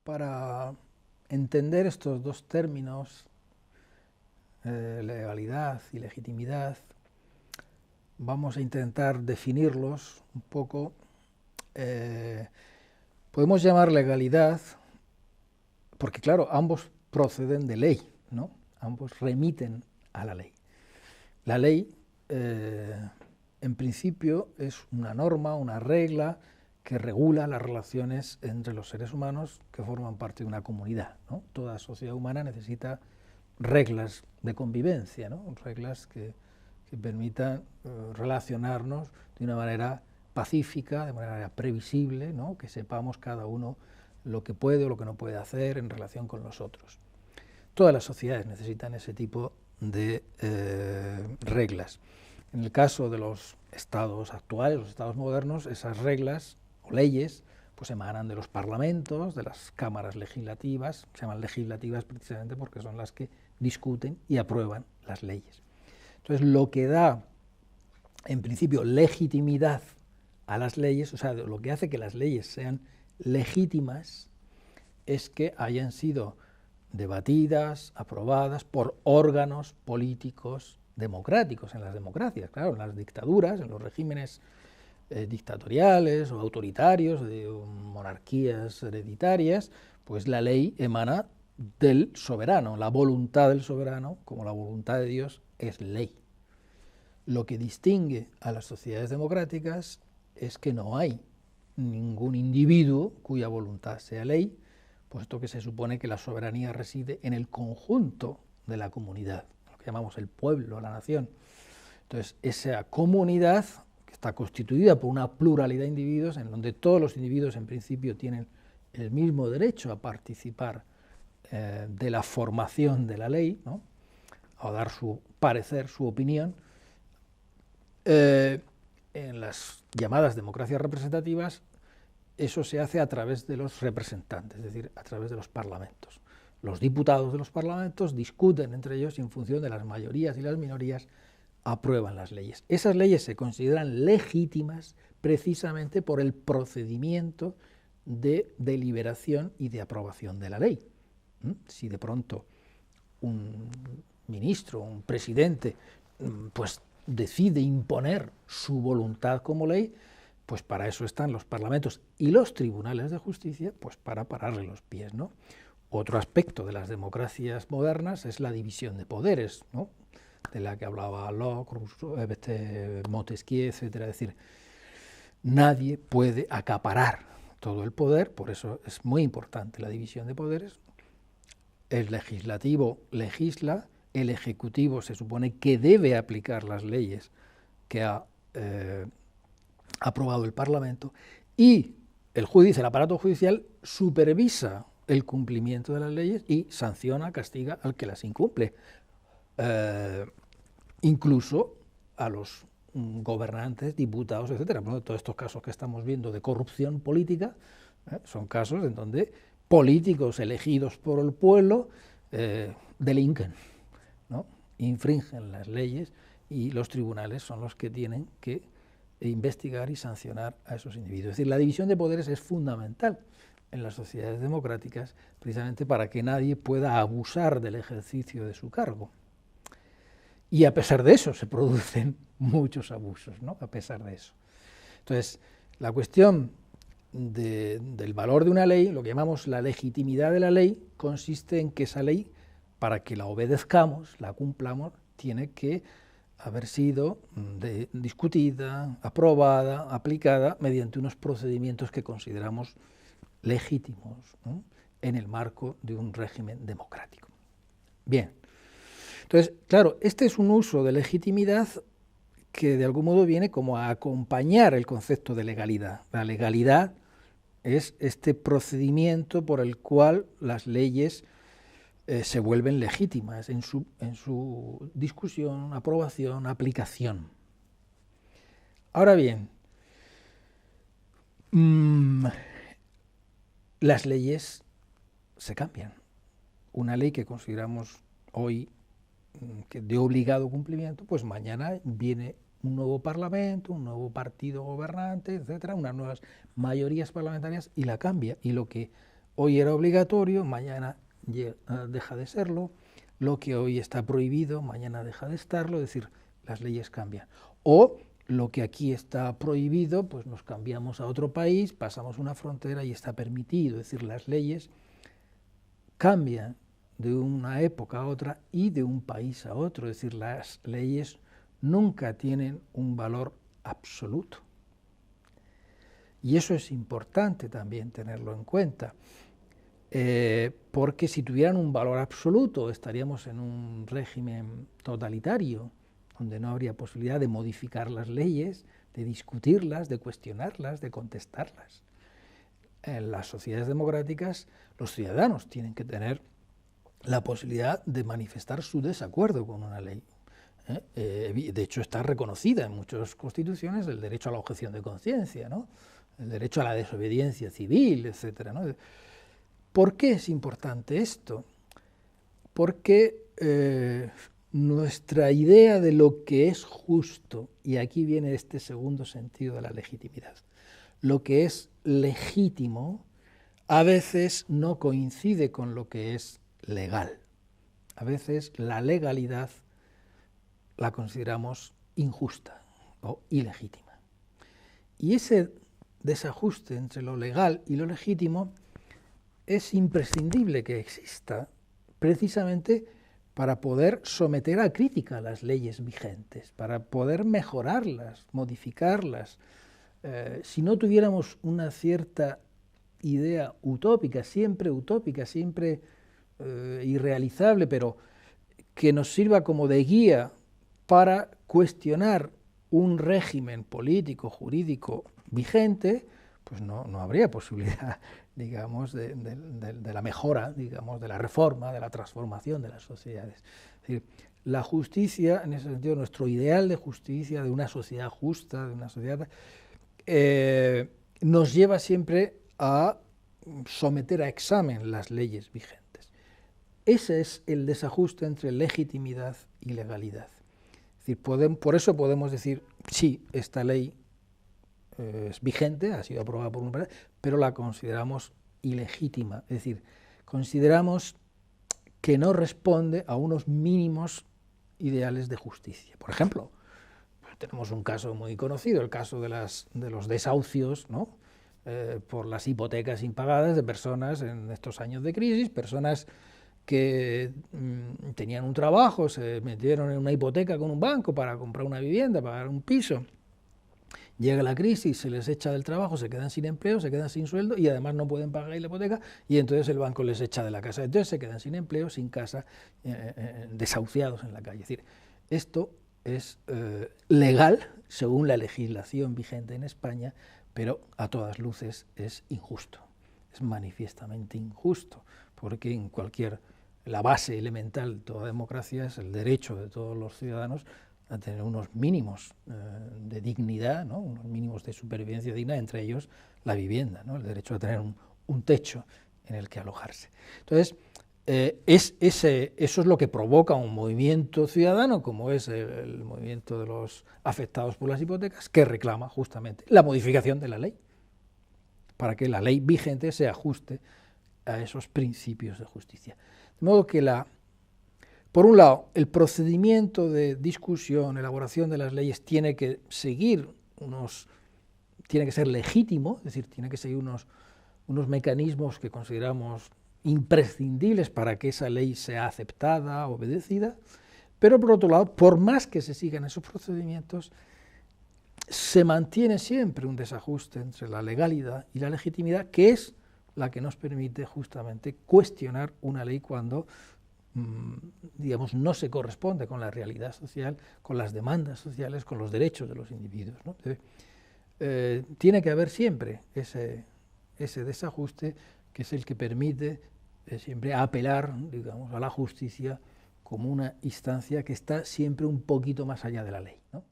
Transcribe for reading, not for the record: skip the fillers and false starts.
Para entender estos dos términos, legalidad y legitimidad, vamos a intentar definirlos un poco. Podemos llamar legalidad, porque claro, ambos proceden de ley, ¿no? Ambos remiten a la ley. La ley, en principio, es una norma, una regla que regula las relaciones entre los seres humanos que forman parte de una comunidad, ¿no? Toda sociedad humana necesita reglas de convivencia, ¿no? Reglas que permitan relacionarnos de una manera pacífica, de manera previsible, ¿no? Que sepamos cada uno lo que puede o lo que no puede hacer en relación con los otros. Todas las sociedades necesitan ese tipo de reglas. En el caso de los estados actuales, los estados modernos, esas reglas o leyes pues emanan de los parlamentos, de las cámaras legislativas, se llaman legislativas precisamente porque son las que discuten y aprueban las leyes. Entonces, lo que da, en principio, legitimidad a las leyes, o sea, lo que hace que las leyes sean legítimas, es que hayan sido debatidas, aprobadas por órganos políticos democráticos, en las democracias, claro, en las dictaduras, en los regímenes dictatoriales o autoritarios, de monarquías hereditarias, pues la ley emana del soberano, la voluntad del soberano, como la voluntad de Dios, es ley. Lo que distingue a las sociedades democráticas es que no hay ningún individuo cuya voluntad sea ley, puesto que se supone que la soberanía reside en el conjunto de la comunidad, lo que llamamos el pueblo, la nación. Entonces, esa comunidad, que está constituida por una pluralidad de individuos, en donde todos los individuos en principio tienen el mismo derecho a participar de la formación de la ley, ¿no? A dar su parecer, su opinión, en las llamadas democracias representativas, eso se hace a través de los representantes, es decir, a través de los parlamentos. Los diputados de los parlamentos discuten entre ellos y en función de las mayorías y las minorías aprueban las leyes. Esas leyes se consideran legítimas precisamente por el procedimiento de deliberación y de aprobación de la ley. Si de pronto un ministro, un presidente, pues decide imponer su voluntad como ley, pues para eso están los parlamentos y los tribunales de justicia, pues para pararle los pies, ¿no? Otro aspecto de las democracias modernas es la división de poderes, ¿no? De la que hablaba Locke, Montesquieu, etcétera. Es decir, nadie puede acaparar todo el poder, por eso es muy importante la división de poderes. El legislativo legisla, el ejecutivo se supone que debe aplicar las leyes que ha aprobado el Parlamento, y el aparato judicial supervisa el cumplimiento de las leyes y sanciona, castiga al que las incumple, incluso a los gobernantes, diputados, etcétera. Bueno, todos estos casos que estamos viendo de corrupción política son casos en donde políticos elegidos por el pueblo delinquen, ¿no? Infringen las leyes, y los tribunales son los que tienen que investigar y sancionar a esos individuos. Es decir, la división de poderes es fundamental en las sociedades democráticas, precisamente para que nadie pueda abusar del ejercicio de su cargo. Y a pesar de eso se producen muchos abusos, ¿no? A pesar de eso. Entonces, la cuestión del valor de una ley, lo que llamamos la legitimidad de la ley, consiste en que esa ley, para que la obedezcamos, la cumplamos, tiene que haber sido discutida, aprobada, aplicada mediante unos procedimientos que consideramos legítimos, ¿no? En el marco de un régimen democrático. Bien, entonces, claro, este es un uso de legitimidad que de algún modo viene como a acompañar el concepto de legalidad. La legalidad es este procedimiento por el cual las leyes se vuelven legítimas en su discusión, aprobación, aplicación. Ahora bien, las leyes se cambian. Una ley que consideramos hoy que de obligado cumplimiento, pues mañana viene un nuevo parlamento, un nuevo partido gobernante, etcétera, unas nuevas mayorías parlamentarias y la cambia. Y lo que hoy era obligatorio, mañana deja de serlo, lo que hoy está prohibido, mañana deja de estarlo, es decir, las leyes cambian. O lo que aquí está prohibido, pues nos cambiamos a otro país, pasamos una frontera y está permitido, es decir, las leyes cambian de una época a otra y de un país a otro, es decir, las leyes nunca tienen un valor absoluto. Y eso es importante también tenerlo en cuenta, porque si tuvieran un valor absoluto estaríamos en un régimen totalitario, donde no habría posibilidad de modificar las leyes, de discutirlas, de cuestionarlas, de contestarlas. En las sociedades democráticas los ciudadanos tienen que tener la posibilidad de manifestar su desacuerdo con una ley. De hecho, está reconocida en muchas constituciones el derecho a la objeción de conciencia, ¿no? El derecho a la desobediencia civil, etc., ¿no? ¿Por qué es importante esto? Porque nuestra idea de lo que es justo, y aquí viene este segundo sentido de la legitimidad, lo que es legítimo a veces no coincide con lo que es legal. A veces la legalidad la consideramos injusta o ilegítima. Y ese desajuste entre lo legal y lo legítimo es imprescindible que exista precisamente para poder someter a crítica las leyes vigentes, para poder mejorarlas, modificarlas. Si no tuviéramos una cierta idea utópica, siempre irrealizable, pero que nos sirva como de guía para cuestionar un régimen político, jurídico vigente, pues no habría posibilidad, digamos, de la mejora, digamos, de la reforma, de la transformación de las sociedades. Es decir, la justicia, en ese sentido, nuestro ideal de justicia, de una sociedad justa, de una sociedad, nos lleva siempre a someter a examen las leyes vigentes. Ese es el desajuste entre legitimidad y legalidad. Es decir, por eso podemos decir, sí, esta ley es vigente, ha sido aprobada por un país, pero la consideramos ilegítima, es decir, consideramos que no responde a unos mínimos ideales de justicia. Por ejemplo, tenemos un caso muy conocido, el caso de los desahucios, ¿no? Por las hipotecas impagadas de personas en estos años de crisis, personas que tenían un trabajo, se metieron en una hipoteca con un banco para comprar una vivienda, pagar un piso. Llega la crisis, se les echa del trabajo, se quedan sin empleo, se quedan sin sueldo y además no pueden pagar la hipoteca y entonces el banco les echa de la casa. Entonces se quedan sin empleo, sin casa, desahuciados en la calle. Es decir, esto es legal según la legislación vigente en España, pero a todas luces es injusto, es manifiestamente injusto, porque la base elemental de toda democracia es el derecho de todos los ciudadanos a tener unos mínimos de dignidad, ¿no? Unos mínimos de supervivencia digna, entre ellos la vivienda, ¿no? El derecho a tener un techo en el que alojarse. Entonces, eso es lo que provoca un movimiento ciudadano, como es el movimiento de los afectados por las hipotecas, que reclama justamente la modificación de la ley, para que la ley vigente se ajuste a esos principios de justicia. De modo que por un lado, el procedimiento de discusión, elaboración de las leyes tiene que seguir tiene que ser legítimo, es decir, tiene que seguir unos mecanismos que consideramos imprescindibles para que esa ley sea aceptada, obedecida, pero por otro lado, por más que se sigan esos procedimientos, se mantiene siempre un desajuste entre la legalidad y la legitimidad, que es la que nos permite justamente cuestionar una ley cuando digamos, no se corresponde con la realidad social, con las demandas sociales, con los derechos de los individuos, ¿no? Tiene que haber siempre ese desajuste, que es el que permite siempre apelar, digamos, a la justicia como una instancia que está siempre un poquito más allá de la ley, ¿no?